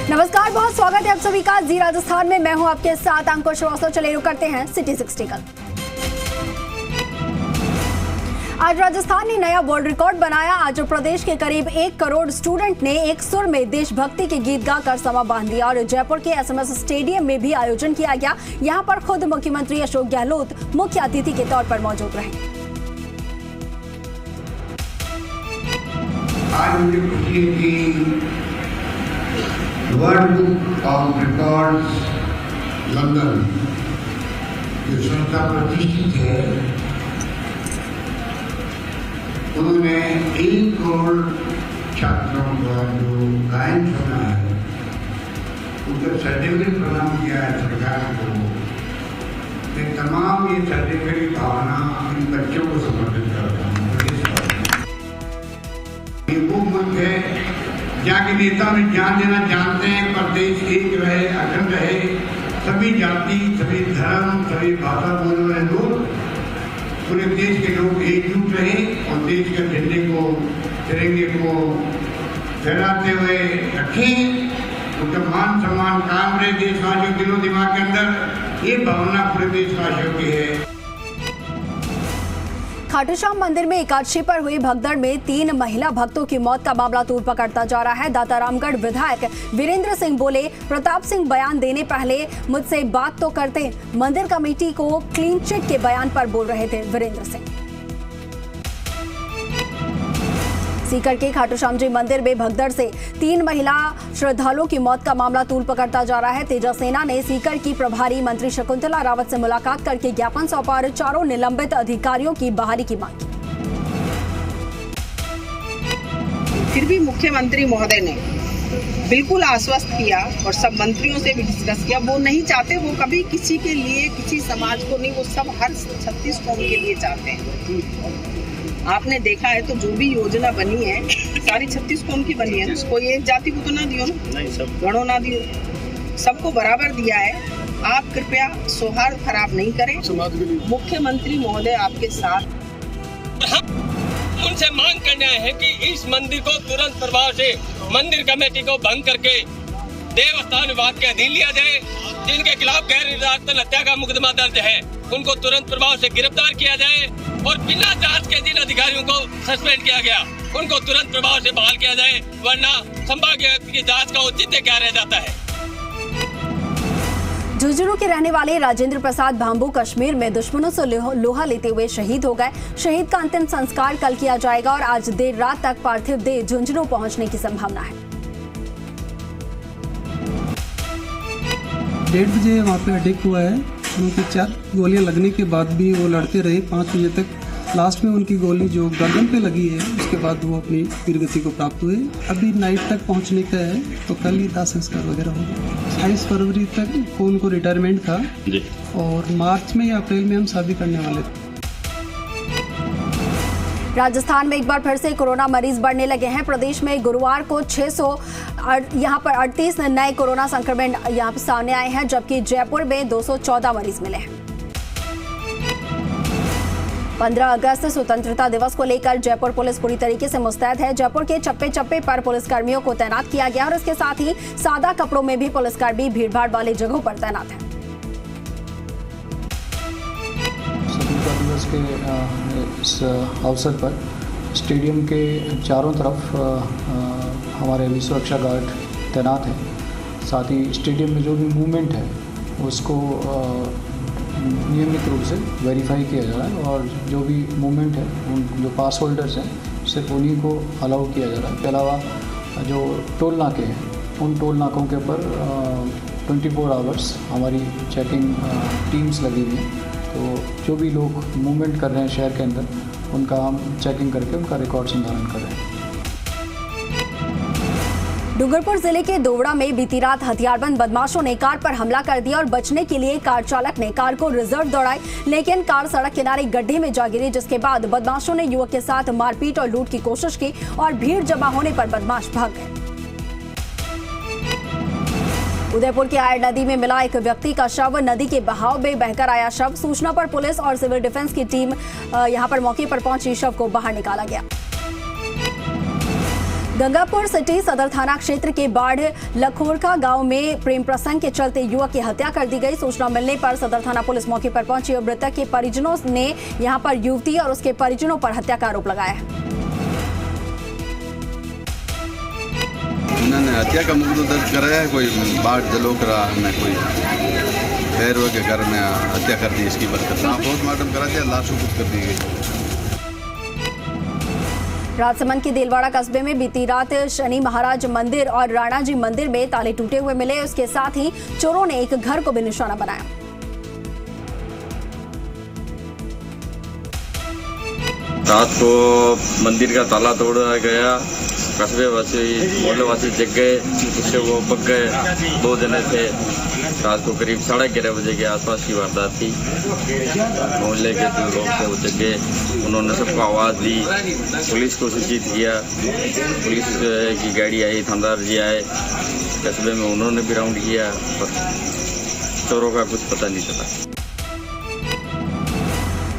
नमस्कार, बहुत स्वागत है आप सभी का जी राजस्थान में। मैं हूं आपके साथ अंकुश श्रीवास्तव। चलिए रुक करते हैं सिटी 60 कल। आज राजस्थान ने नया वर्ल्ड रिकॉर्ड बनाया। आज प्रदेश के करीब 1 करोड़ स्टूडेंट ने एक सुर में देशभक्ति के गीत गाकर समा बांध दिया और जयपुर के एसएमएस स्टेडियम में भी आयोजन किया गया। यहां पर खुद मुख्यमंत्री अशोक गहलोत मुख्य अतिथि के तौर पर मौजूद रहे। आज मुझे खुशी है कि world book of records London जो संस्था प्रतिष्ठित है, उन्होंने 1 करोड़ छात्रों का जो गायन सुना है उनका सर्टिफिकेट प्रदान किया है सरकार को। तमाम ये सर्टिफिकेट की भावना इन बच्चों को समर्पित करता हूँ। ये वो मुल्क है जहाँ के नेता में जान देना जानते हैं, पर देश एक रहे, अखंड रहे, सभी जाति, सभी धर्म, सभी भाषा बोलने वाले लोग, पूरे देश के लोग एकजुट रहे और देश के झंडे को, तिरंगे को फहराते हुए रखें। उनका मान सम्मान कायम रहे देशवासियों के दिलो दिमाग के अंदर। ये भावना पूरे देशवासियों की है। खाटू श्याम मंदिर में एकादशी पर हुई भगदड़ में 3 महिला भक्तों की मौत का मामला तूल पकड़ता जा रहा है। दातारामगढ़ विधायक वीरेंद्र सिंह बोले, प्रताप सिंह बयान देने पहले मुझसे बात तो करते। मंदिर कमेटी को क्लीन चिट के बयान पर बोल रहे थे वीरेंद्र सिंह। सीकर के खाटू श्याम जी मंदिर में भगदड़ से 3 महिला श्रद्धालुओं की मौत का मामला तूल पकड़ता जा रहा है। तेजस सेना ने सीकर की प्रभारी मंत्री शकुंतला रावत से मुलाकात करके ज्ञापन सौंपा और 4 निलंबित अधिकारियों की बहाली की मांग की। फिर भी मुख्यमंत्री महोदय ने बिल्कुल आश्वस्त किया और सब मंत्रियों से भी डिस्कस किया। वो नहीं चाहते, वो कभी किसी के लिए, किसी समाज को नहीं, वो सब हर 36 कौम के लिए चाहते हैं। आपने देखा है तो जो भी योजना बनी है सारी 36 कौम की बनी है। कोई एक जाति को तो ना दियो ना, नहीं सब गणों ना दियो, सबको बराबर दिया है। आप कृपया सौहार्द खराब नहीं करें। मुख्यमंत्री महोदय आपके साथ। उनसे मांग करना है कि इस मंदिर को तुरंत प्रभाव से मंदिर कमेटी को भंग करके देवस्थान विभाग के अधीन लिया जाए। जिनके खिलाफ गैर इरादतन हत्या का मुकदमा दर्ज है उनको तुरंत प्रभाव से गिरफ्तार किया जाए और बिना जांच के जिन अधिकारियों को सस्पेंड किया गया उनको तुरंत प्रभाव से बहाल किया जाए, वरना संभाव्य की जांच का औचित्य क्या रह जाता है। झुंझुनू के रहने वाले राजेंद्र प्रसाद भांबू कश्मीर में दुश्मनों से लोहा लेते हुए शहीद हो गए। शहीद का अंतिम संस्कार कल किया जाएगा और आज देर रात तक पार्थिव देह झुंझुनू पहुंचने की संभावना है। 1:30 बजे वहाँ पे अटैक हुआ है। उनकी 4 गोलियां लगने के बाद भी वो लड़ते रहे 5 बजे तक। लास्ट में उनकी गोली जो गर्दन पे लगी है उसके बाद वो अपनी वीरगति को प्राप्त हुए। अभी नाइट तक पहुंचने का है तो कल ही दाह संस्कार वगैरह होगा। 28 फरवरी तक को उनको रिटायरमेंट था जी। और मार्च में या अप्रैल में हम शादी करने वाले थे। राजस्थान में एक बार फिर से कोरोना मरीज बढ़ने लगे हैं। प्रदेश में गुरुवार को 38 नए कोरोना संक्रमण यहाँ पर सामने आए हैं, जबकि जयपुर में 214 मरीज मिले हैं। 15 अगस्त स्वतंत्रता दिवस को लेकर जयपुर पुलिस पूरी तरीके से मुस्तैद है। जयपुर के चप्पे चप्पे पर पुलिसकर्मियों को तैनात किया गया और इसके साथ ही सादा कपड़ों में भी पुलिसकर्मी भीड़भाड़ वाली जगहों पर तैनात हैं। स्वतंत्रता दिवस के इस अवसर पर स्टेडियम के चारों तरफ हमारे भी सुरक्षा गार्ड तैनात हैं। साथ ही स्टेडियम में जो भी मूवमेंट है उसको नियमित रूप से वेरीफाई किया जा रहा है और जो भी मूवमेंट है उन जो पास होल्डर्स हैं सिर्फ उन्हीं को अलाउ किया जा रहा है। इसके अलावा जो टोल नाके हैं उन टोल नाकों के ऊपर 24 आवर्स हमारी चेकिंग टीम्स लगी हुई हैं। तो जो भी लोग मूवमेंट कर रहे हैं शहर के अंदर उनका हम चेकिंग करके उनका रिकॉर्ड संधारण कर रहे हैं। डूंगरपुर जिले के दोवड़ा में बीती रात हथियारबंद बदमाशों ने कार पर हमला कर दिया और बचने के लिए कार चालक ने कार को रिजर्व दौड़ाई, लेकिन कार सड़क किनारे गड्ढे में जा गिरी, जिसके बाद बदमाशों ने युवक के साथ मारपीट और लूट की कोशिश की और भीड़ जमा होने पर बदमाश भाग गए। उदयपुर की आयर नदी में मिला एक व्यक्ति का शव, नदी के बहाव में बहकर आया शव। सूचना पर पुलिस और सिविल डिफेंस की टीम यहां पर मौके पर पहुंची, शव को बाहर निकाला गया। गंगापुर सिटी सदर थाना क्षेत्र के बाढ़ लखोरखा गांव में प्रेम प्रसंग के चलते युवक की हत्या कर दी गई। सूचना मिलने पर सदर थाना पुलिस मौके पर पहुंची और मृतक के परिजनों ने यहां पर युवती और उसके परिजनों पर हत्या का आरोप लगाया है। इन्होंने हत्या का मुकदमा दर्ज कराया है। कोई बाढ़ जलोकरा में कोई भैरव के घर में हत्या कर दी। इसकी बरकत पोस्टमार्टम करा दिया, लाश को कुछ कर दी गई। राजसमंद के देलवाड़ा कस्बे में बीती रात शनि महाराज मंदिर और राणा जी मंदिर में ताले टूटे हुए मिले। उसके साथ ही चोरों ने एक घर को भी निशाना बनाया। रात को मंदिर का ताला तोड़ा गया। कस्बे वासी मोहल्ले वासी जग गए, उससे वो पक गए। 2 जने थे। रात को करीब 11:30 बजे के आसपास की वारदात थी। मोहल्ले के जो लोग थे वो जग गए। उन्होंने सबको आवाज़ दी, पुलिस को सूचित किया। पुलिस की गाड़ी आई, थानेदार जी आए। कस्बे में उन्होंने भी राउंड किया, पर चोरों का कुछ पता नहीं चला।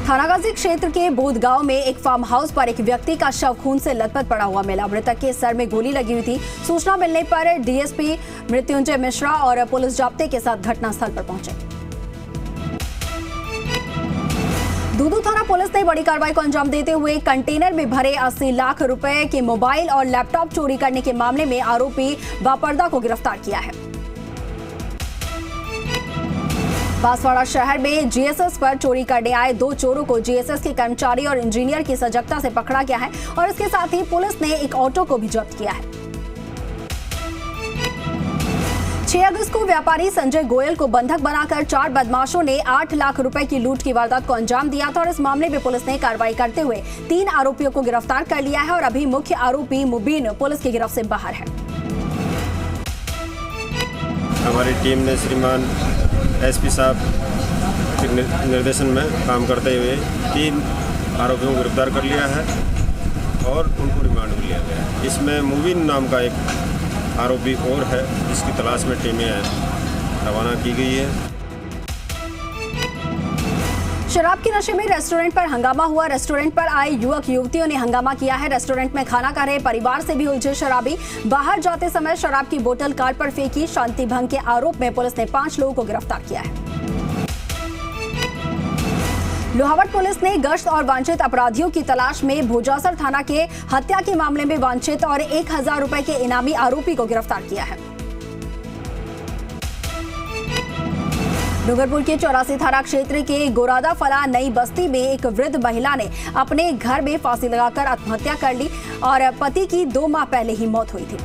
थानागाजी क्षेत्र के बोध गांव में एक फार्म हाउस पर एक व्यक्ति का शव खून से लथपथ पड़ा हुआ मिला। मृतक के सर में गोली लगी हुई थी। सूचना मिलने पर डीएसपी मृत्युंजय मिश्रा और पुलिस जाब्ते के साथ घटनास्थल पर पहुंचे। दूदू थाना पुलिस ने बड़ी कार्रवाई को अंजाम देते हुए कंटेनर में भरे 80 लाख रुपए के मोबाइल और लैपटॉप चोरी करने के मामले में आरोपी बापरदा को गिरफ्तार किया है। बांसवाड़ा शहर में जीएसएस पर चोरी करने आए 2 चोरों को जीएसएस के कर्मचारी और इंजीनियर की सजगता से पकड़ा गया है और इसके साथ ही पुलिस ने एक ऑटो को भी जब्त किया है। 6 अगस्त को व्यापारी संजय गोयल को बंधक बनाकर 4 बदमाशों ने 8 लाख रुपए की लूट की वारदात को अंजाम दिया था और इस मामले में पुलिस ने कार्रवाई करते हुए 3 आरोपियों को गिरफ्तार कर लिया है और अभी मुख्य आरोपी मुबीन पुलिस की गिरफ्त से बाहर है। हमारी टीम ने श्रीमान एसपी साहब के निर्देशन में काम करते हुए 3 आरोपियों को गिरफ्तार कर लिया है और उनको रिमांड में लिया गया है। इसमें मुबीन नाम का एक आरोपी और है, जिसकी तलाश में टीमें रवाना की गई है। शराब के नशे में रेस्टोरेंट पर हंगामा हुआ। रेस्टोरेंट पर आए युवक युवतियों ने हंगामा किया है। रेस्टोरेंट में खाना खा रहे परिवार से भी उलझे शराबी। बाहर जाते समय शराब की बोतल कार पर फेंकी। शांति भंग के आरोप में पुलिस ने 5 लोगों को गिरफ्तार किया है। लोहावट पुलिस ने गश्त और वांछित अपराधियों की तलाश में भोजासर थाना के हत्या के मामले में वांछित और 1000 रुपए के इनामी आरोपी को गिरफ्तार किया है। डूंगरपुर के 84 थाना क्षेत्र के गोरादा फला नई बस्ती में एक वृद्ध महिला ने अपने घर में फांसी लगाकर आत्महत्या कर ली और पति की 2 माह पहले ही मौत हुई थी।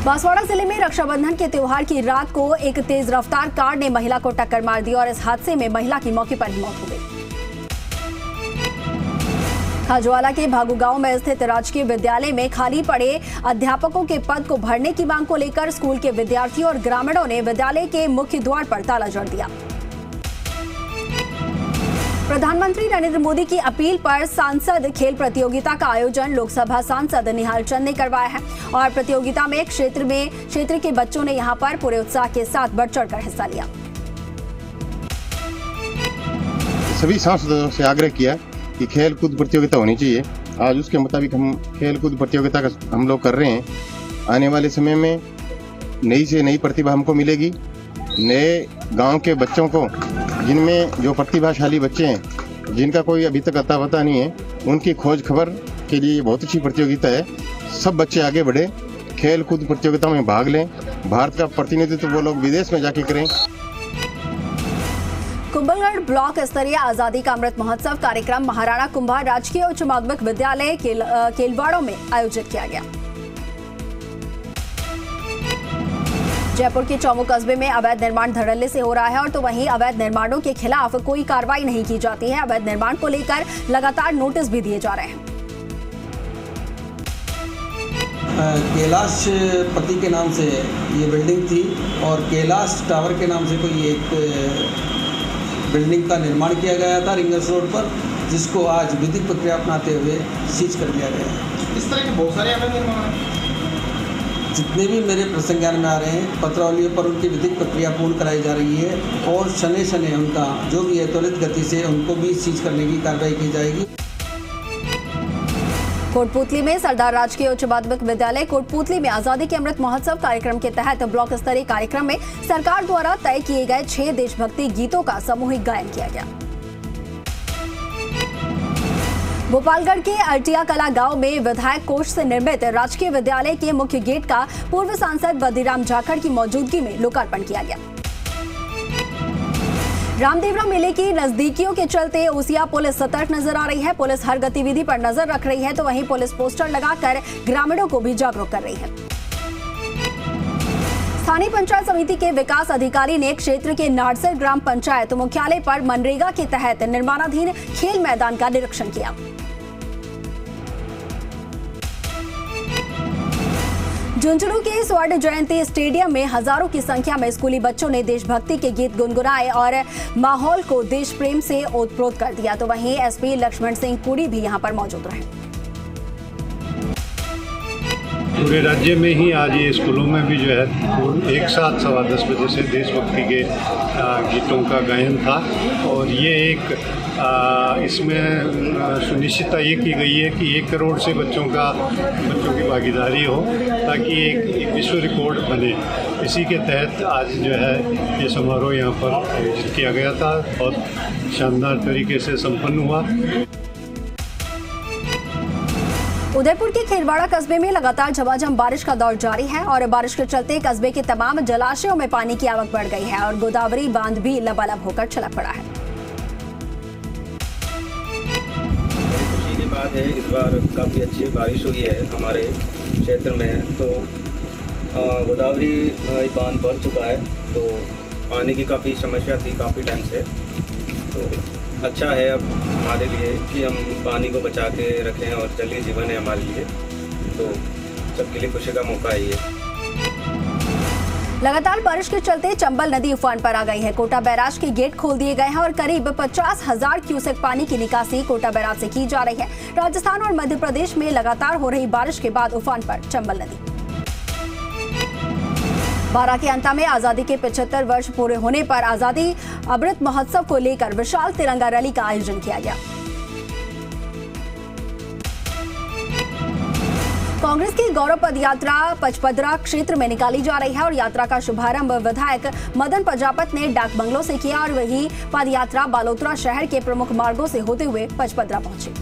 बांसवाड़ा जिले में रक्षाबंधन के त्योहार की रात को एक तेज रफ्तार कार ने महिला को टक्कर मार दी और इस हादसे में महिला की मौके पर ही मौत हो गई। खाजवाला के भागू गांव में स्थित राजकीय विद्यालय में खाली पड़े अध्यापकों के पद को भरने की मांग को लेकर स्कूल के विद्यार्थियों और ग्रामीणों ने विद्यालय के मुख्य द्वार पर ताला जड़ दिया। प्रधानमंत्री नरेंद्र मोदी की अपील पर सांसद खेल प्रतियोगिता का आयोजन लोकसभा सांसद निहाल चंद ने करवाया है और प्रतियोगिता में क्षेत्र के बच्चों ने यहां पर पूरे उत्साह के साथ बढ़ चढ़कर हिस्सा लिया। सभी सांसदों से आग्रह किया कि खेल कूद प्रतियोगिता होनी चाहिए। आज उसके मुताबिक हम खेल कूद प्रतियोगिता का हम लोग कर रहे हैं। आने वाले समय में नई से नई प्रतिभा हमको मिलेगी। नए गांव के बच्चों को, जिनमें जो प्रतिभाशाली बच्चे हैं, जिनका कोई अभी तक अता पता नहीं है, उनकी खोज खबर के लिए बहुत अच्छी प्रतियोगिता है। सब बच्चे आगे बढ़े, खेल कूद प्रतियोगिता में भाग लें। भारत का प्रतिनिधित्व वो लोग विदेश में जाके करें। कुंभलगढ़ ब्लॉक स्तरीय आजादी का अमृत महोत्सव कार्यक्रम महाराणा कुंभा राजकीय उच्च माध्यमिक विद्यालय केलवाड़ों में आयोजित किया गया। जयपुर के चौमू कस्बे में अवैध निर्माण धड़ल्ले से हो रहा है और तो वहीं अवैध निर्माणों के खिलाफ कोई कार्रवाई नहीं की जाती है। अवैध निर्माण को लेकर लगातार नोटिस भी दिए जा रहे हैं। कैलाश पति के नाम से ये बिल्डिंग थी और कैलाश टावर के नाम से कोई एक बिल्डिंग का निर्माण किया गया था रिंगर्स रोड पर, जिसको आज विधिक प्रक्रिया अपनाते हुए सीज कर दिया गया है। इस तरह के बहुत सारे अवैध निर्माण जितने भी मेरे प्रसंज्ञान में आ रहे हैं, पत्रावलियों पर उनकी विधिक प्रक्रिया पूर्ण कराई जा रही है और शनि शनि उनका जो भी है त्वरित गति से उनको भी सीज करने की कार्रवाई की जाएगी। कोटपूतली में सरदार राजकीय उच्च माध्यमिक विद्यालय कोटपूतली में आजादी के अमृत महोत्सव कार्यक्रम के तहत ब्लॉक स्तरीय कार्यक्रम में सरकार द्वारा तय किए गए 6 देशभक्ति गीतों का सामूहिक गायन किया गया। भोपालगढ़ के अर्टिया कला गांव में विधायक कोष से निर्मित राजकीय विद्यालय के मुख्य गेट का पूर्व सांसद बद्रीराम जाखड़ की मौजूदगी में लोकार्पण किया गया। रामदेवरा मेले की नजदीकियों के चलते ओसिया पुलिस सतर्क नजर आ रही है। पुलिस हर गतिविधि पर नजर रख रही है, तो वहीं पुलिस पोस्टर लगाकर ग्रामीणों को भी जागरूक कर रही है। स्थानीय पंचायत समिति के विकास अधिकारी ने क्षेत्र के नाडसर ग्राम पंचायत मुख्यालय पर मनरेगा के तहत निर्माणाधीन खेल मैदान का निरीक्षण किया। झुंझुनू के स्वर्ण जयंती स्टेडियम में हजारों की संख्या में स्कूली बच्चों ने देशभक्ति के गीत गुनगुनाए और माहौल को देश प्रेम से ओतप्रोत कर दिया, तो वहीं एसपी लक्ष्मण सिंह कुड़ी भी यहां पर मौजूद रहे। पूरे राज्य में ही आज ये स्कूलों में भी जो है एक साथ 10:15 बजे से देशभक्ति के गीतों का गायन था और ये एक इसमें सुनिश्चितता ये की गई है कि 1 करोड़ से बच्चों की भागीदारी हो ताकि एक विश्व रिकॉर्ड बने। इसी के तहत आज जो है ये समारोह यहाँ पर आयोजित किया गया था, बहुत शानदार तरीके से संपन्न हुआ। उदयपुर के खेरवाड़ा कस्बे में लगातार झमाझम बारिश का दौर जारी है और बारिश के चलते कस्बे के तमाम जलाशयों में पानी की आवक बढ़ गई है और गोदावरी बांध भी लबालब होकर छलक पड़ा है। खुशी की बात है, इस बार काफ़ी अच्छी बारिश हुई है हमारे क्षेत्र में, तो गोदावरी बांध भर चुका है, तो पानी की काफ़ी समस्या थी काफ़ी टाइम से, तो अच्छा है अब हमारे लिए कि हम पानी को बचा के रखें और जलीय जीवन है हमारे लिए, तो सबके लिए खुशी का मौका है ये। लगातार बारिश के चलते चंबल नदी उफान पर आ गई है। कोटा बैराज के गेट खोल दिए गए हैं और करीब 50,000 क्यूसेक पानी की निकासी कोटा बैराज से की जा रही है। राजस्थान और मध्य प्रदेश में लगातार हो रही बारिश के बाद उफान पर चंबल नदी। बारा के अंता में आजादी के 75 वर्ष पूरे होने पर आजादी अमृत महोत्सव को लेकर विशाल तिरंगा रैली का आयोजन किया गया। कांग्रेस की गौरव पद यात्रा पचपदरा क्षेत्र में निकाली जा रही है और यात्रा का शुभारंभ विधायक मदन प्रजापत ने डाक बंगलों से किया और वही पद यात्रा बालोतरा शहर के प्रमुख मार्गों से होते हुए पचपदरा पहुंची।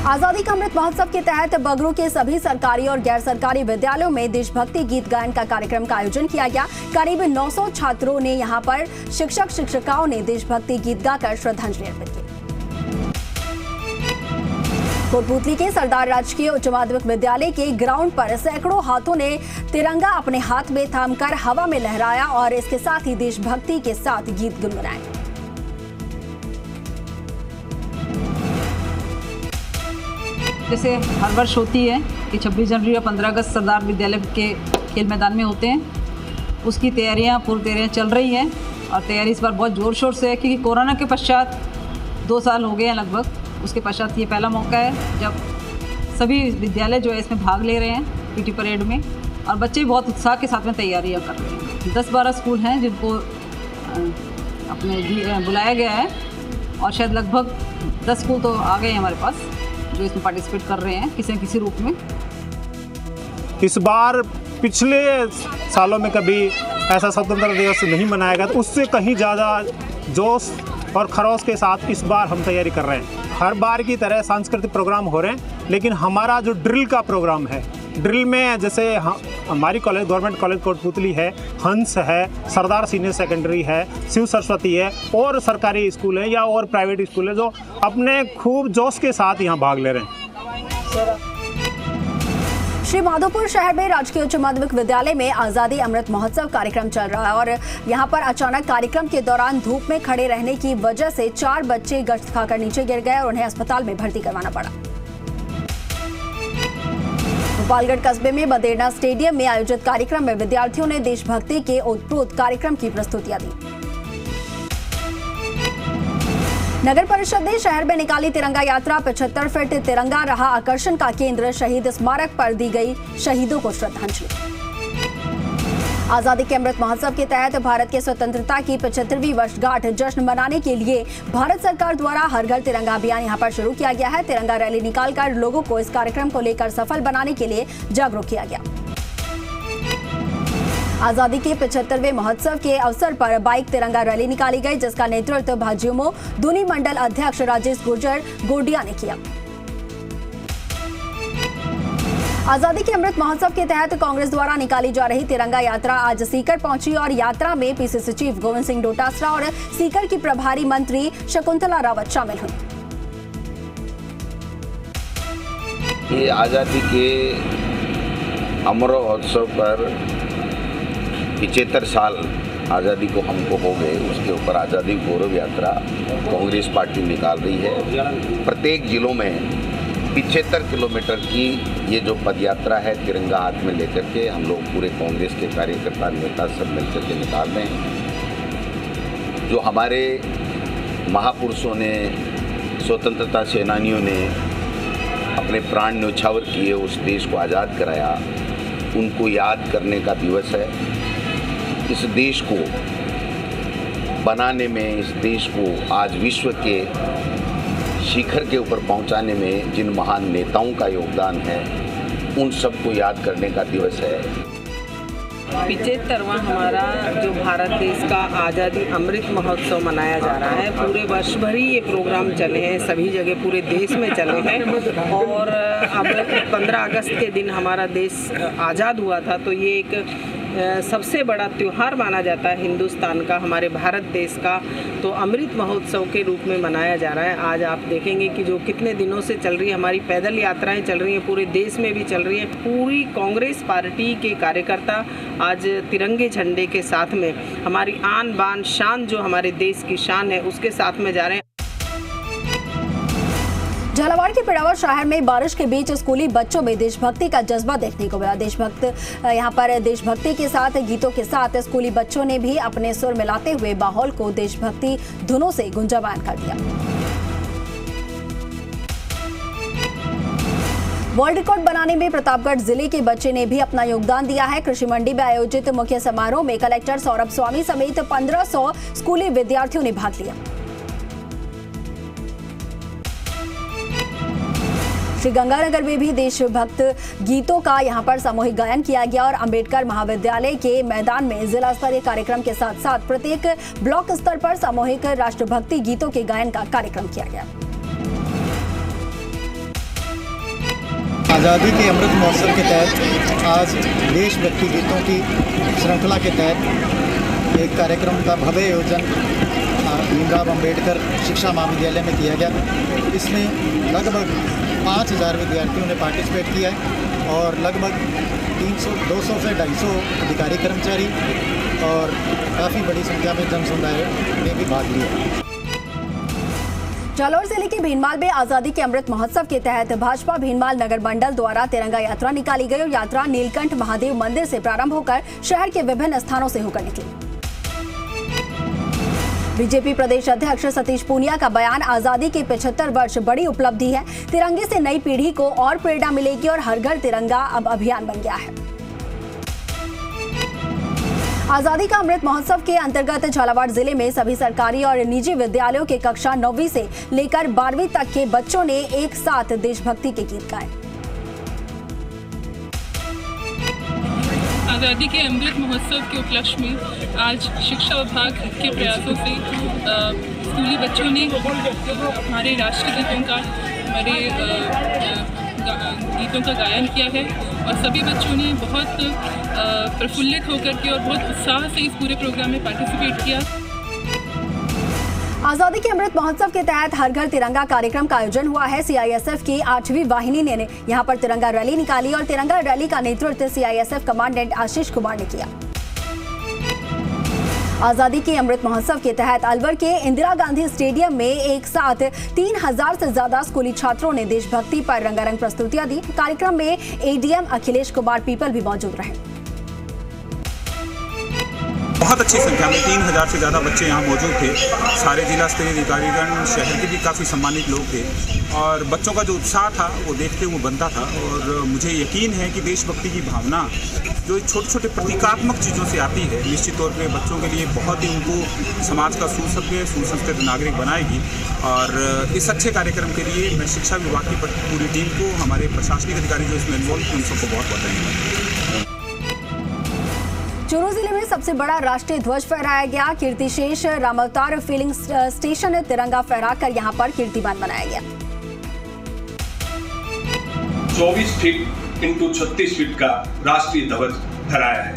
आजादी का अमृत महोत्सव के तहत बगरू के सभी सरकारी और गैर सरकारी विद्यालयों में देशभक्ति गीत गायन का कार्यक्रम का आयोजन किया गया। करीब 900 छात्रों ने यहां पर शिक्षक शिक्षिकाओं ने देशभक्ति गीत गाकर श्रद्धांजलि अर्पित की। कोटपूतली के सरदार राजकीय उच्च माध्यमिक विद्यालय के ग्राउंड पर सैकड़ों हाथों ने तिरंगा अपने हाथ में थामकर हवा में लहराया और इसके साथ ही देशभक्ति के साथ गीत गुनगुनाए। जैसे हर वर्ष होती है कि 26 जनवरी और 15 अगस्त सरदार विद्यालय के खेल मैदान में होते हैं, उसकी पूर्व तैयारियां चल रही हैं और तैयारी इस बार बहुत ज़ोर शोर से है क्योंकि कोरोना के पश्चात 2 साल हो गए हैं लगभग, उसके पश्चात ये पहला मौका है जब सभी विद्यालय जो है इसमें भाग ले रहे हैं पीटी परेड में और बच्चे बहुत उत्साह के साथ में तैयारियाँ कर रहे हैं। 10-12 स्कूल हैं जिनको अपने बुलाया गया है और शायद लगभग 10 स्कूल तो आ गए हैं हमारे पास जो इसमें पार्टिसिपेट कर रहे हैं किसी न किसी रूप में। इस बार पिछले सालों में कभी ऐसा स्वतंत्रता दिवस नहीं मनाया गया, तो उससे कहीं ज़्यादा जोश और खरोश के साथ इस बार हम तैयारी कर रहे हैं। हर बार की तरह सांस्कृतिक प्रोग्राम हो रहे हैं, लेकिन हमारा जो ड्रिल का प्रोग्राम है, ड्रिल में जैसे हमारी कॉलेज गवर्नमेंट कॉलेज कोटपूतली है, हंस है, सरदार सीनियर सेकेंडरी है, शिव सरस्वती है और सरकारी स्कूल है या और प्राइवेट स्कूल है जो अपने खूब जोश के साथ यहाँ भाग ले रहे हैं। श्री माधोपुर शहर में राजकीय उच्च माध्यमिक विद्यालय में आजादी अमृत महोत्सव कार्यक्रम चल रहा है और यहां पर अचानक कार्यक्रम के दौरान धूप में खड़े रहने की वजह से 4 बच्चे गश्त खाकर नीचे गिर गए और उन्हें अस्पताल में भर्ती करवाना पड़ा। भोपालगढ़ कस्बे में बदेरना स्टेडियम में आयोजित कार्यक्रम में विद्यार्थियों ने देशभक्ति के ओतप्रोत कार्यक्रम की प्रस्तुतियां दी। नगर परिषद ने शहर में निकाली तिरंगा यात्रा। 75 फीट तिरंगा रहा आकर्षण का केंद्र। शहीद स्मारक पर दी गई शहीदों को श्रद्धांजलि। आजादी के अमृत महोत्सव के तहत भारत के स्वतंत्रता की 75वीं वर्षगांठ जश्न मनाने के लिए भारत सरकार द्वारा हर घर तिरंगा अभियान यहां पर शुरू किया गया है। तिरंगा रैली निकालकर लोगों को इस कार्यक्रम को लेकर सफल बनाने के लिए जागरूक किया गया। आजादी के 75वें महोत्सव के अवसर पर बाइक तिरंगा रैली निकाली गई, जिसका नेतृत्व भाजयुमो दूनी मंडल अध्यक्ष राजेश गुर्जर गोडिया ने किया। आजादी के अमृत महोत्सव के तहत कांग्रेस द्वारा निकाली जा रही तिरंगा यात्रा आज सीकर पहुंची और यात्रा में पीसीसी चीफ गोविंद सिंह डोटासरा और सीकर की प्रभारी मंत्री शकुंतला रावत शामिल हुई। ये आजादी के अमृत महोत्सव पर 75 साल आज़ादी को हमको हो गए, उसके ऊपर आज़ादी गौरव यात्रा कांग्रेस पार्टी निकाल रही है। प्रत्येक जिलों में 75 किलोमीटर की ये जो पदयात्रा है तिरंगा हाथ में लेकर के हम लोग पूरे कांग्रेस के कार्यकर्ता नेता सब मिलकर के निकाल रहे हैं। जो हमारे महापुरुषों ने, स्वतंत्रता सेनानियों ने अपने प्राण न्यौछावर किए, उस देश को आज़ाद कराया, उनको याद करने का दिवस है। इस देश को बनाने में, इस देश को आज विश्व के शिखर के ऊपर पहुंचाने में जिन महान नेताओं का योगदान है, उन सबको याद करने का दिवस है। 75वां हमारा जो भारत देश का आज़ादी अमृत महोत्सव मनाया जा रहा है। पूरे वर्ष भर ही ये प्रोग्राम चले हैं, सभी जगह पूरे देश में चले हैं। और अब 15 अगस्त के दिन हमारा देश आज़ाद हुआ था, तो ये एक सबसे बड़ा त्यौहार माना जाता है हिंदुस्तान का, हमारे भारत देश का। तो अमृत महोत्सव के रूप में मनाया जा रहा है। आज आप देखेंगे कि जो कितने दिनों से चल रही है हमारी पैदल यात्राएं चल रही हैं, पूरे देश में भी चल रही हैं। पूरी कांग्रेस पार्टी के कार्यकर्ता आज तिरंगे झंडे के साथ में हमारी आन बान शान, जो हमारे देश की शान है, उसके साथ में जा रहे हैं। झालावाड़ के पिड़ावर शहर में बारिश के बीच स्कूली बच्चों में देशभक्ति का जज्बा देखने को मिला। यहाँ पर देशभक्ति के साथ गीतों के साथ स्कूली बच्चों ने भी अपने सुर मिलाते हुए माहौल को देशभक्ति धुनों से गुंजायमान कर दिया। वर्ल्ड रिकॉर्ड बनाने में प्रतापगढ़ जिले के बच्चे ने भी अपना योगदान दिया है। कृषि मंडी में आयोजित मुख्य समारोह में कलेक्टर सौरभ स्वामी समेत 1500 स्कूली विद्यार्थियों ने भाग लिया। श्रीगंगानगर में भी देशभक्त गीतों का यहां पर सामूहिक गायन किया गया और अंबेडकर महाविद्यालय के मैदान में जिला स्तरीय कार्यक्रम के साथ साथ प्रत्येक ब्लॉक स्तर पर सामूहिक राष्ट्रभक्ति गीतों के गायन का कार्यक्रम किया गया। आज़ादी के अमृत महोत्सव के तहत आज देशभक्ति गीतों की श्रृंखला के तहत एक कार्यक्रम का भव्य आयोजन भीमराव अंबेडकर शिक्षा महाविद्यालय में किया गया। इसमें लगभग 5000 विद्यार्थियों ने पार्टिसिपेट किया है और लगभग 200 से 250 अधिकारी कर्मचारी और काफ़ी बड़ी संख्या में जन समुदाय ने भी भाग लिया। जालौर जिले के भीनमाल में आजादी के अमृत महोत्सव के तहत भाजपा भीनमाल नगर मंडल द्वारा तिरंगा यात्रा निकाली गई और यात्रा नीलकंठ महादेव मंदिर से प्रारंभ होकर शहर के विभिन्न स्थानों से होकर निकली। बीजेपी प्रदेश अध्यक्ष सतीश पूनिया का बयान, आजादी के 75 वर्ष बड़ी उपलब्धि है। तिरंगे से नई पीढ़ी को और प्रेरणा मिलेगी और हर घर तिरंगा अब अभियान बन गया है। आजादी का अमृत महोत्सव के अंतर्गत झालावाड़ जिले में सभी सरकारी और निजी विद्यालयों के कक्षा 9वीं से लेकर 12वीं तक के बच्चों ने एक साथ देशभक्ति के गीत गाए। आज़ादी के अमृत महोत्सव के उपलक्ष्य में आज शिक्षा विभाग के प्रयासों से स्कूली बच्चों ने हमारे राष्ट्रगीतों का गीतों का गायन किया है और सभी बच्चों ने बहुत प्रफुल्लित होकर के और बहुत उत्साह से इस पूरे प्रोग्राम में पार्टिसिपेट किया। आजादी के अमृत महोत्सव के तहत हर घर तिरंगा कार्यक्रम का आयोजन हुआ है। सीआईएसएफ की 8वीं वाहिनी ने यहां पर तिरंगा रैली निकाली और तिरंगा रैली का नेतृत्व सीआईएसएफ कमांडेंट आशीष कुमार ने किया। आजादी के अमृत महोत्सव के तहत अलवर के इंदिरा गांधी स्टेडियम में एक साथ 3000 से ज्यादा स्कूली छात्रों ने देशभक्ति पर रंगारंग प्रस्तुतियां दी। कार्यक्रम में एडीएम अखिलेश कुमार पीपल भी मौजूद रहे। बहुत अच्छी संख्या में 3000 से ज़्यादा बच्चे यहाँ मौजूद थे। सारे जिला स्तरीय अधिकारीगण, शहर के भी काफ़ी सम्मानित लोग थे और बच्चों का जो उत्साह था वो देखते हुए बनता था। और मुझे यकीन है कि देशभक्ति की भावना जो छोटे छोटे प्रतीकात्मक चीज़ों से आती है, निश्चित तौर पे बच्चों के लिए बहुत ही उनको समाज का सुसभ्य सुसंस्कृत नागरिक बनाएगी। और इस अच्छे कार्यक्रम के लिए मैं शिक्षा विभाग की पूरी टीम को, हमारे प्रशासनिक अधिकारी जो इसमें इन्वॉल्व हैं, उन सबको बहुत बहुत धन्यवाद। चूरू जिले में सबसे बड़ा राष्ट्रीय ध्वज फहराया गया। कीर्तिशेष रामावतार फिलिंग स्टेशन तिरंगा फहराकर यहां पर कीर्तिमान बनाया गया। 24 फीट इंटू 36 फीट का राष्ट्रीय ध्वज फहराया है।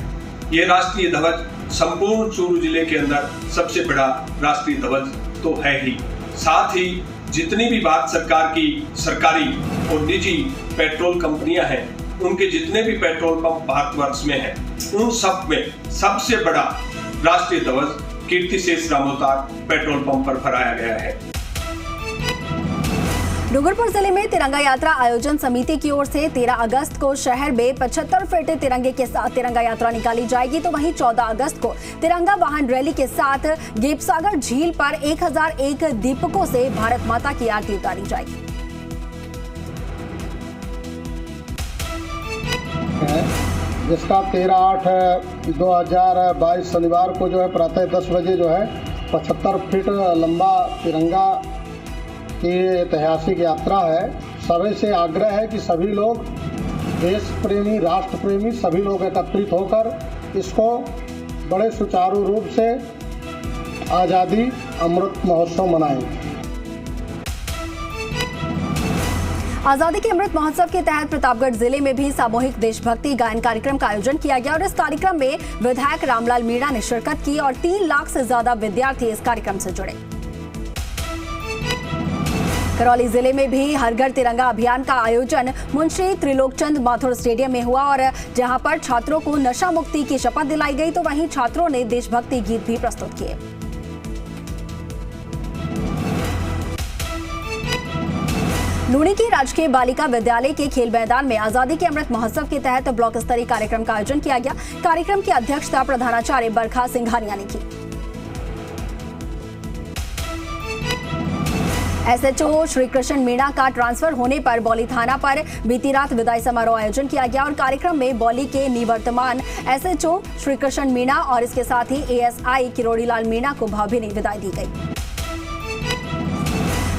ये राष्ट्रीय ध्वज संपूर्ण चूरू जिले के अंदर सबसे बड़ा राष्ट्रीय ध्वज तो है ही, साथ ही जितनी भी भारत सरकार की सरकारी और निजी पेट्रोल कंपनियां हैं, उनके जितने भी पेट्रोल पंप भारतवर्ष में हैं, उन सब में सबसे बड़ा राष्ट्रीय ध्वज कीर्तिशेष रामावतार पेट्रोल पंप पर फहराया गया है। डूंगरपुर जिले में तिरंगा यात्रा आयोजन समिति की ओर से 13 अगस्त को शहर में 75 फीट तिरंगे के साथ तिरंगा यात्रा निकाली जाएगी, तो वहीं 14 अगस्त को तिरंगा वाहन रैली के साथ गेपसागर झील पर 1001 दीपकों से भारत माता की आरती उतारी जाएगी। जिसका 13/8/2022 शनिवार को जो है प्रातः 10 बजे जो है 75 फीट लंबा तिरंगा की ऐतिहासिक यात्रा है। सभी से आग्रह है कि सभी लोग देश प्रेमी, राष्ट्र प्रेमी सभी लोग एकत्रित होकर इसको बड़े सुचारू रूप से आज़ादी अमृत महोत्सव मनाएं। आजादी के अमृत महोत्सव के तहत प्रतापगढ़ जिले में भी सामूहिक देशभक्ति गायन कार्यक्रम का आयोजन किया गया और इस कार्यक्रम में विधायक रामलाल मीणा ने शिरकत की और 3 लाख से ज्यादा विद्यार्थी इस कार्यक्रम से जुड़े। करौली जिले में भी हर घर तिरंगा अभियान का आयोजन मुंशी त्रिलोकचंद माथुर स्टेडियम में हुआ और जहां पर छात्रों को नशा मुक्ति की शपथ दिलाई गई, तो वहीं छात्रों ने देशभक्ति गीत भी प्रस्तुत किए। लूणी की राजकीय बालिका विद्यालय के खेल मैदान में आजादी के अमृत महोत्सव के तहत ब्लॉक स्तरीय कार्यक्रम का आयोजन किया गया। कार्यक्रम की अध्यक्षता प्रधानाचार्य बरखा सिंघानिया ने की। एसएचओ श्री कृष्ण मीणा का ट्रांसफर होने पर बौली थाना पर बीती रात विदाई समारोह आयोजन किया गया और कार्यक्रम में बौली के निवर्तमान एसएचओ श्री कृष्ण मीणा और इसके साथ ही एएसआई किरोड़ीलाल मीणा को भावभीनी विदाई दी गई।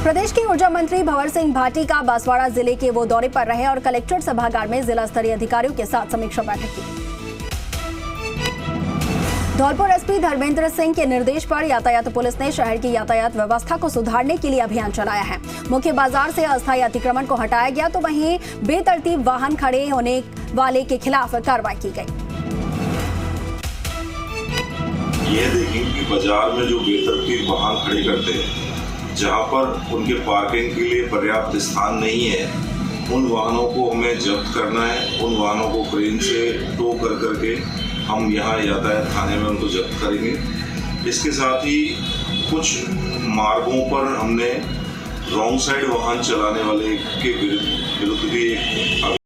प्रदेश के ऊर्जा मंत्री भंवर सिंह भाटी का बांसवाड़ा जिले के वो दौरे पर रहे और कलेक्ट्रेट सभागार में जिला स्तरीय अधिकारियों के साथ समीक्षा बैठक की। धौलपुर एसपी धर्मेंद्र सिंह के निर्देश पर यातायात पुलिस ने शहर की यातायात व्यवस्था को सुधारने के लिए अभियान चलाया है। मुख्य बाजार से अस्थायी अतिक्रमण को हटाया गया, तो वहीं बेतरतीब वाहन खड़े होने वाले के खिलाफ कार्रवाई की गई। ये देखें कि बाजार में जो बेतरतीब वाहन खड़े करते हैं, जहां पर उनके पार्किंग के लिए पर्याप्त स्थान नहीं है, उन वाहनों को हमें जब्त करना है। उन वाहनों को क्रेन से टो कर करके हम यहाँ यातायात थाने में उनको जब्त करेंगे। इसके साथ ही कुछ मार्गों पर हमने रॉन्ग साइड वाहन चलाने वाले के विरुद्ध भी एक